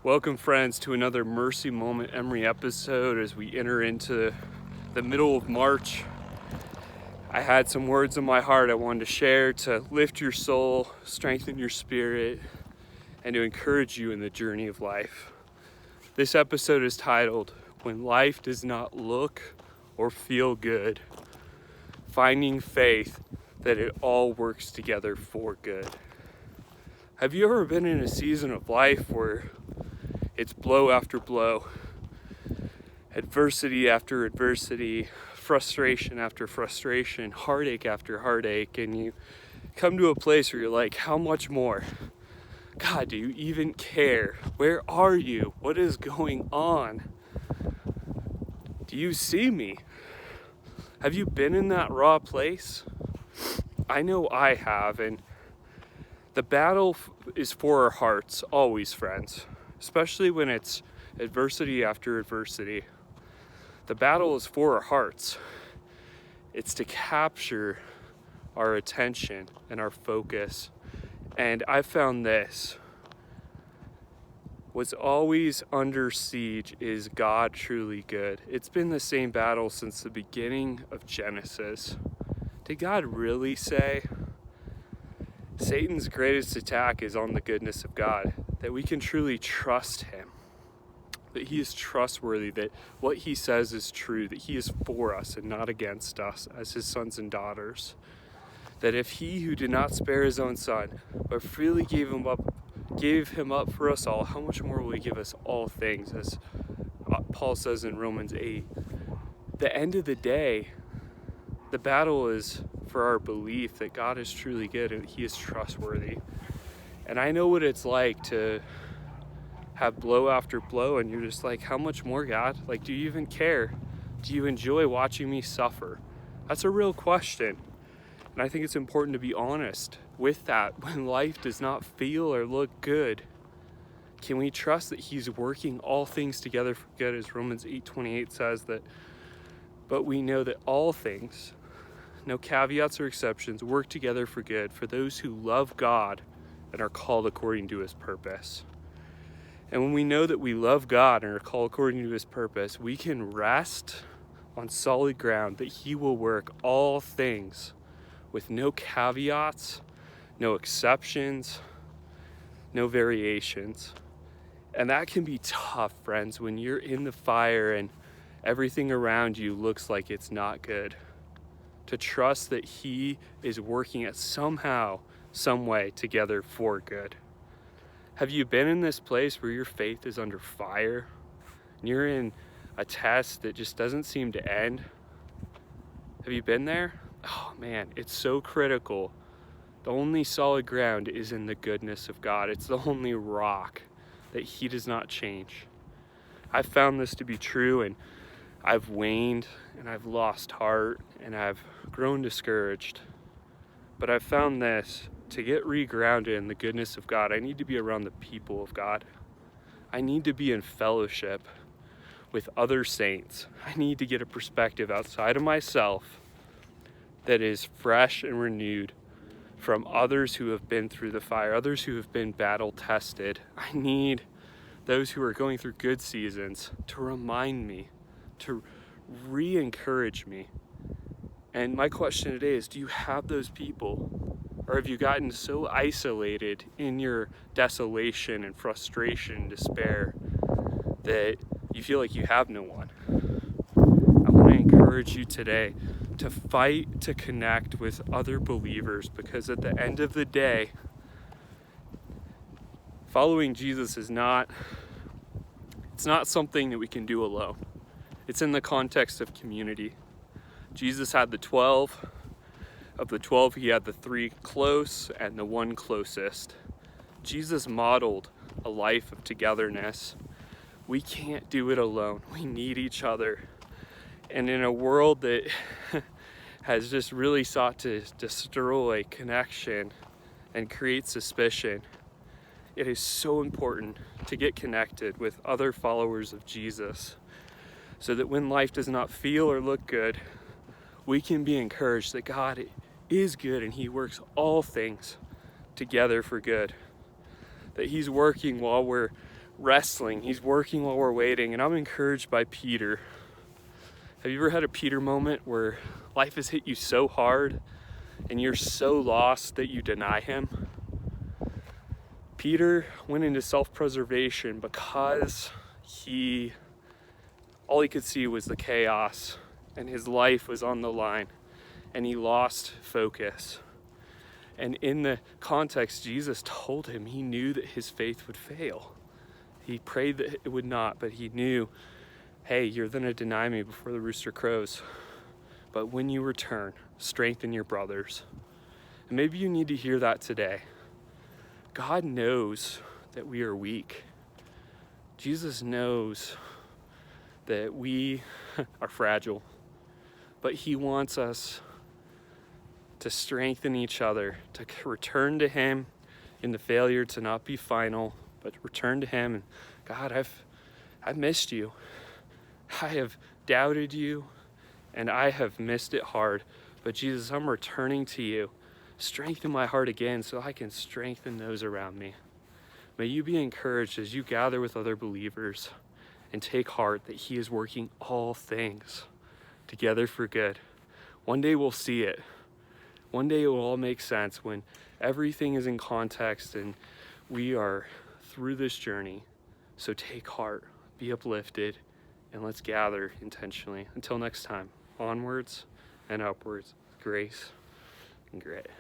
Welcome, friends, to another Mercy Moment Emery episode as we enter into the middle of March. I had some words in my heart I wanted to share to lift your soul, strengthen your spirit, and to encourage you in the journey of life. This episode is titled, When Life Does Not Look or Feel Good, Finding Faith That It All Works Together for Good. Have you ever been in a season of life where it's blow after blow, adversity after adversity, frustration after frustration, heartache after heartache, and you come to a place where you're like, how much more? God, do you even care? Where are you? What is going on? Do you see me? Have you been in that raw place? I know I have, and the battle is for our hearts, always, friends. Especially when it's adversity after adversity. The battle is for our hearts. It's to capture our attention and our focus. And I found this. What's always under siege is God truly good. It's been the same battle since the beginning of Genesis. Did God really say? Satan's greatest attack is on the goodness of God, that we can truly trust him, that he is trustworthy, that what he says is true, that he is for us and not against us as his sons and daughters, that if he who did not spare his own son, but freely gave him up for us all, how much more will he give us all things, as Paul says in Romans 8. The end of the day, the battle is for our belief that God is truly good and he is trustworthy. And I know what it's like to have blow after blow and you're just like, how much more, God? Like, do you even care? Do you enjoy watching me suffer? That's a real question. And I think it's important to be honest with that. When life does not feel or look good, can we trust that he's working all things together for good, as Romans 8:28 says that, but we know that all things, no caveats or exceptions, work together for good for those who love God and are called according to his purpose. And when we know that we love God and are called according to his purpose, we can rest on solid ground that he will work all things with no caveats, no exceptions, no variations. And that can be tough, friends, when you're in the fire and everything around you looks like it's not good. To trust that he is working it somehow, some way together for good. Have you been in this place where your faith is under fire and you're in a test that just doesn't seem to end? Have you been there? Oh man, it's so critical. The only solid ground is in the goodness of God. It's the only rock that he does not change. I've found this to be true, and I've waned and I've lost heart and I've grown discouraged. But I've found this, to get regrounded in the goodness of God, I need to be around the people of God. I need to be in fellowship with other saints. I need to get a perspective outside of myself that is fresh and renewed from others who have been through the fire, others who have been battle tested. I need those who are going through good seasons to remind me, to re-encourage me. And my question today is, do you have those people? Or have you gotten so isolated in your desolation and frustration and despair that you feel like you have no one? I want to encourage you today to fight to connect with other believers, because at the end of the day, following Jesus is not something that we can do alone. It's in the context of community. Jesus had the 12. Of the 12, he had the 3 close and the 1 closest. Jesus modeled a life of togetherness. We can't do it alone. We need each other. And in a world that has just really sought to destroy connection and create suspicion, it is so important to get connected with other followers of Jesus, so that when life does not feel or look good, we can be encouraged that God is good and he works all things together for good. That he's working while we're wrestling. He's working while we're waiting. And I'm encouraged by Peter. Have you ever had a Peter moment where life has hit you so hard and you're so lost that you deny him? Peter went into self-preservation because all he could see was the chaos and his life was on the line, and he lost focus. And in the context, Jesus told him he knew that his faith would fail. He prayed that it would not, but he knew, hey, you're going to deny me before the rooster crows. But when you return, strengthen your brothers. And maybe you need to hear that today. God knows that we are weak. Jesus knows that we are fragile, but he wants us to strengthen each other, to return to him in the failure to not be final, but return to him. And God, I've missed you. I have doubted you, and I have missed it hard. But Jesus, I'm returning to you. Strengthen my heart again so I can strengthen those around me. May you be encouraged as you gather with other believers and take heart that he is working all things together for good. One day we'll see it. One day it will all make sense when everything is in context and we are through this journey. So take heart, be uplifted, and let's gather intentionally. Until next time, onwards and upwards, grace and grit.